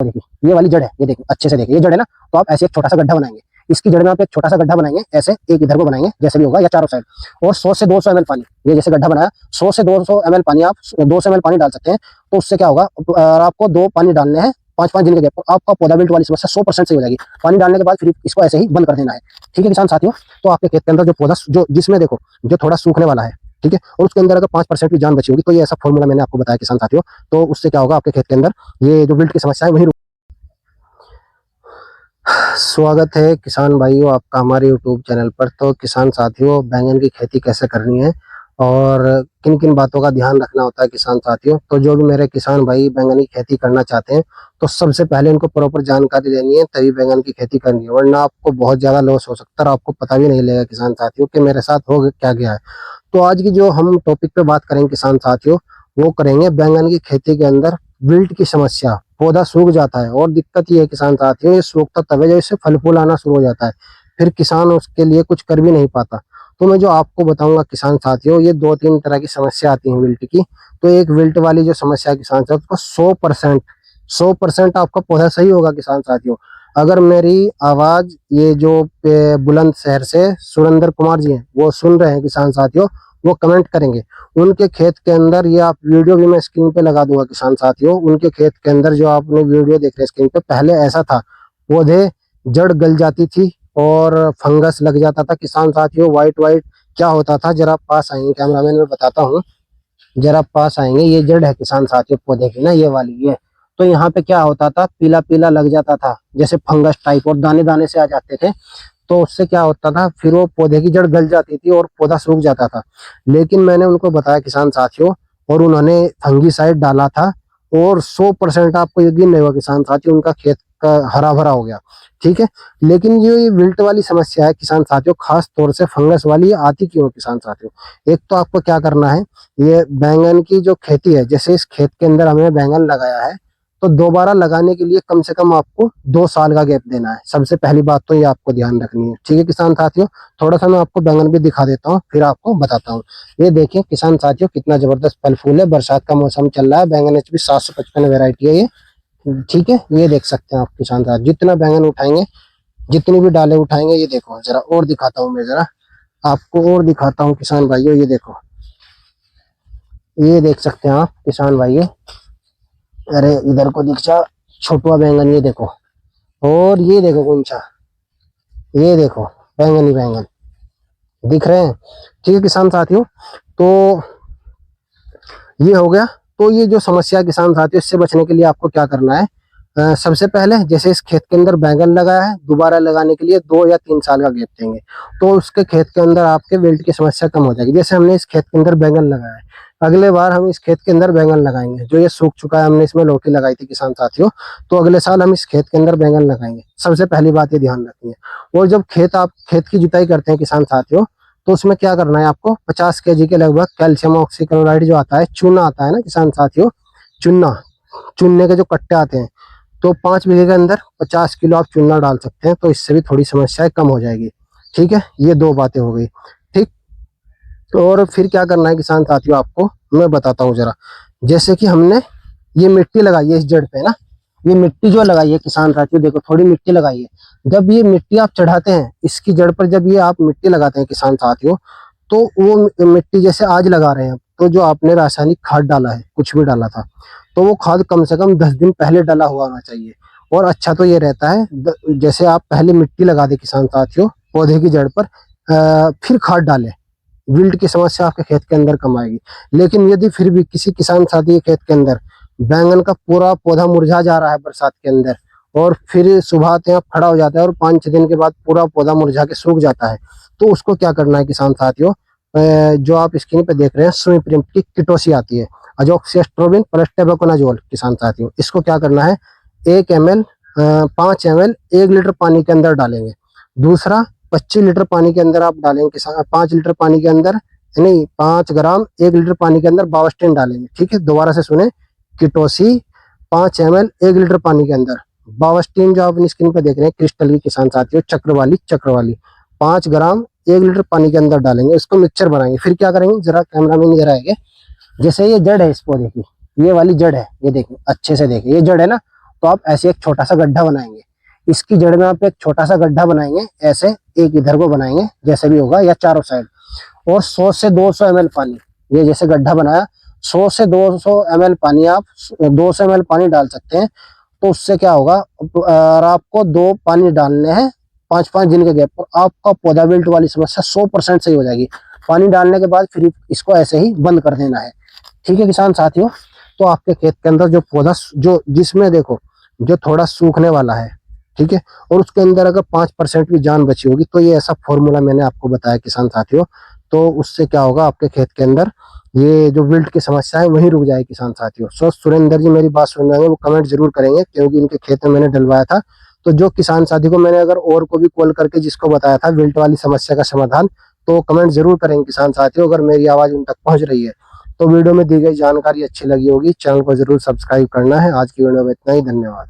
देखिए ये वाली जड़ है, ये देखिए अच्छे से देखिए ये जड़ है ना। तो आप ऐसे एक छोटा सा गड्ढा बनाएंगे, इसकी जड़ में आप एक छोटा सा गड्ढा बनाएंगे, ऐसे एक इधर को बनाएंगे जैसे भी होगा, या चारों साइड, और 100 से 200 ml पानी, ये जैसे गड्ढा बनाया 100 से 200 ml पानी, आप 200 ml पानी डाल सकते हैं। तो उससे क्या होगा, और आपको 2 पानी डालने हैं 5-5 दिन के गैप पर, आपका पौधा विल्ट वाली समस्या 100% सही हो जाएगी। पानी डालने के बाद फिर इसको ऐसे ही बंद कर देना है। ठीक है किसान साथियों, तो आपके खेत के अंदर जो पौधा जो जिसमें देखो जो थोड़ा सूखने वाला है, ठीक है, और उसके अंदर अगर 5% भी जान बची होगी, तो ये ऐसा फॉर्मूला मैंने आपको बताया किसान साथियों, तो उससे क्या होगा, आपके खेत के अंदर ये जो विल्ट की समस्या है वही। स्वागत है किसान भाइयों आपका हमारे यूट्यूब चैनल पर। तो किसान साथियों, बैंगन की खेती कैसे करनी है और किन किन बातों का ध्यान रखना होता है किसान साथियों, तो जो भी मेरे किसान भाई बैंगन की खेती करना चाहते हैं, तो सबसे पहले इनको प्रॉपर जानकारी लेनी है, तभी बैंगन की खेती करनी है, वरना आपको बहुत ज़्यादा लॉस हो सकता है और आपको पता भी नहीं लगेगा किसान साथियों कि मेरे साथ हो क्या गया है। तो आज की जो हम टॉपिक पे बात करेंगे किसान साथियों, वो करेंगे बैंगन की खेती के अंदर विल्ट की समस्या। पौधा सूख जाता है और दिक्कत ये है किसान साथियों, ये सूखता तब है जब इससे फल फूल आना शुरू हो जाता है, फिर किसान उसके लिए कुछ कर भी नहीं पाता। तो मैं जो आपको बताऊंगा किसान साथियों, ये 2-3 तरह की समस्या आती है विल्ट की। तो एक विल्ट वाली जो समस्या है किसान साथियों, उसको 100% आपका पौधा सही होगा किसान साथियों। अगर मेरी आवाज ये जो बुलंदशहर से सुरेंद्र कुमार जी हैं वो सुन रहे हैं किसान साथियों, वो कमेंट करेंगे। उनके खेत के अंदर, ये आप वीडियो भी मैं स्क्रीन पे लगा दूंगा किसान साथियों, उनके खेत के अंदर जो आपने वीडियो देख रहे हैं स्क्रीन पे, पहले ऐसा था, पौधे जड़ गल जाती थी और फंगस लग जाता था किसान साथियों, व्हाइट व्हाइट क्या होता था, जरा पास आएंगे कैमरामैन, में बताता हूँ, जरा पास आएंगे। ये जड़ है किसान साथियों पौधे की ना, ये वाली ये। तो यहाँ पे क्या होता था, पीला पीला लग जाता था जैसे फंगस टाइप, और दाने दाने से आ जाते थे। तो उससे क्या होता था, फिर वो पौधे की जड़ गल जाती थी और पौधा सूख जाता था। लेकिन मैंने उनको बताया किसान साथियों, और उन्होंने फंगीसाइड डाला था, और 100% आपको यकीन नहीं होगा किसान साथियों, उनका खेत का हरा भरा हो गया। ठीक है, लेकिन ये विल्ट वाली समस्या है किसान साथियों, खास तौर से फंगस वाली, आती क्यों है किसान साथियों। एक तो आपको क्या करना है, ये बैंगन की जो खेती है, जैसे इस खेत के अंदर हमने बैंगन लगाया है, तो दोबारा लगाने के लिए कम से कम आपको 2 साल का गैप देना है। सबसे पहली बात तो ये आपको ध्यान रखनी है। ठीक है किसान साथियों, थोड़ा सा मैं आपको बैंगन भी दिखा देता हूँ, फिर आपको बताता हूँ। ये देखिए किसान साथियों, कितना जबरदस्त फल फूल है, बरसात का मौसम चल रहा है, बैंगन एचपी 755 वेरायटी है ये। ठीक है, ये देख सकते हैं आप किसान साथियों, जितना बैंगन उठाएंगे, जितनी भी डाले उठाएंगे, ये देखो जरा और दिखाता हूँ मैं, जरा आपको और दिखाता हूँ किसान भाइयों, ये देखो, ये देख सकते हैं आप किसान भाइयों, अरे इधर को दिख जा, छोटुआ बैंगन, ये देखो, और ये देखो कौन, ये देखो बैंगन ही बैंगन दिख रहे हैं। ठीक है किसान साथियों, तो ये हो गया। तो ये जो समस्या किसान साथियों, इससे बचने के लिए आपको क्या करना है, सबसे पहले जैसे इस खेत के अंदर बैंगन लगाया है, दोबारा लगाने के लिए 2 या 3 साल का गैप देंगे, तो उसके खेत के अंदर आपके विल्ट की समस्या कम हो जाएगी। जैसे हमने इस खेत के अंदर बैंगन लगाया है, अगले बार हम इस खेत के अंदर बैंगन लगाएंगे, जो ये सूख चुका है, हमने इसमें लौकी लगाई थी किसान साथियों, तो अगले साल हम इस खेत के अंदर बैंगन लगाएंगे। सबसे पहली बात ये ध्यान रखनी है। और जब आप खेत की जुताई करते हैं किसान साथियों, तो उसमें क्या करना है आपको, 50 kg के लगभग कैल्शियम ऑक्सीक्लोराइड जो आता है, चूना आता है ना किसान साथियों, चूना, चूने के जो कट्टे आते हैं, तो 5 बीघे के अंदर 50 किलो आप चूना डाल सकते हैं, तो इससे भी थोड़ी समस्याएं कम हो जाएगी। ठीक है, ये 2 बातें हो गई। ठीक, और फिर क्या करना है किसान साथियों, आपको मैं बताता हूँ जरा। जैसे कि हमने ये मिट्टी लगाई है इस जड़ पे ना, ये मिट्टी जो लगाई है किसान साथियों, देखो थोड़ी मिट्टी लगाई है। जब ये मिट्टी आप चढ़ाते हैं इसकी जड़ पर, जब ये आप मिट्टी लगाते हैं किसान साथियों, तो वो मिट्टी जैसे आज लगा रहे हैं, तो जो आपने रासायनिक खाद डाला है, कुछ भी डाला था, तो वो खाद कम से कम 10 दिन पहले डाला हुआ होना चाहिए। और अच्छा तो ये रहता है, जैसे आप पहले मिट्टी लगा दे किसान साथियों पौधे की जड़ पर, फिर खाद डालें, विल्ट की समस्या आपके खेत के अंदर कम आएगी। लेकिन यदि फिर भी किसी किसान साथी के खेत के अंदर बैंगन का पूरा पौधा मुरझा जा रहा है बरसात के अंदर, और फिर सुबह आते हैं खड़ा हो जाता है, और 5-6 दिन के बाद पूरा पौधा मुरझा के सूख जाता है, तो उसको क्या करना है किसान साथियों, जो आप स्क्रीन पे देख रहे हैं, सुमिप्रिम की किटोसी आती है, अजोक्सिस्ट्रोबिन प्लस टेबुकोनाजोल किसान साथियों, इसको क्या करना है, 1 ml 5 ml 1 लीटर पानी के अंदर डालेंगे। दूसरा, 25 लीटर पानी के अंदर आप डालेंगे किसान, 5 लीटर पानी के अंदर नहीं, 5 ग्राम 1 लीटर पानी के अंदर बावस्टिन डालेंगे। ठीक है, दोबारा से सुने, किटोसी 5 ml 1 लीटर पानी के अंदर, बावस्टिन जो आप अपनी स्क्रीन पर देख रहे हैं क्रिस्टल की किसान साथियों, चक्र वाली 5 ग्राम 1 लीटर पानी के अंदर डालेंगे, इसको मिक्सचर बनाएंगे। फिर क्या करेंगे, जरा कैमरामैन इधर आएंगे, जैसे ये जड़ है इस पौधे की, ये वाली जड़ है, ये देखिए अच्छे से देखिए, ये जड़ है ना, तो आप ऐसे एक छोटा सा गड्ढा बनाएंगे, इसकी जड़ में आप एक छोटा सा गड्ढा बनाएंगे, ऐसे एक इधर को बनाएंगे जैसे भी होगा, या चारों साइड, और 100 से 200 ml पानी, ये जैसे गड्ढा बनाया 100 से 200 ml पानी, आप 200 ml पानी डाल सकते हैं। तो उससे क्या होगा, और आपको 2 पानी डालने हैं 5-5 दिन के गैप पर, आपका पौधा विल्ट वाली समस्या 100% सही हो जाएगी। पानी डालने के बाद फिर इसको ऐसे ही बंद कर देना है। ठीक है किसान साथियों, तो आपके खेत के अंदर जो पौधा जो जिसमें देखो जो थोड़ा सूखने वाला है, ठीक है, और उसके अंदर अगर 5% भी जान बची होगी, तो ये ऐसा फॉर्मूला मैंने आपको बताया किसान साथियों, तो उससे क्या होगा, आपके खेत के अंदर ये जो विल्ट की समस्या है वहीं रुक जाएगी किसान साथियों। सो सुरेंद्र जी मेरी बात सुन रहे हैं, वो कमेंट जरूर करेंगे, क्योंकि इनके खेत में मैंने डलवाया था। तो जो किसान साथी को मैंने अगर और को भी कॉल करके जिसको बताया था विल्ट वाली समस्या का समाधान, तो कमेंट जरूर करेंगे किसान साथियों, अगर मेरी आवाज उन तक पहुंच रही है। तो वीडियो में दी गई जानकारी अच्छी लगी होगी, चैनल को जरूर सब्सक्राइब करना है। आज की वीडियो में इतना ही, धन्यवाद।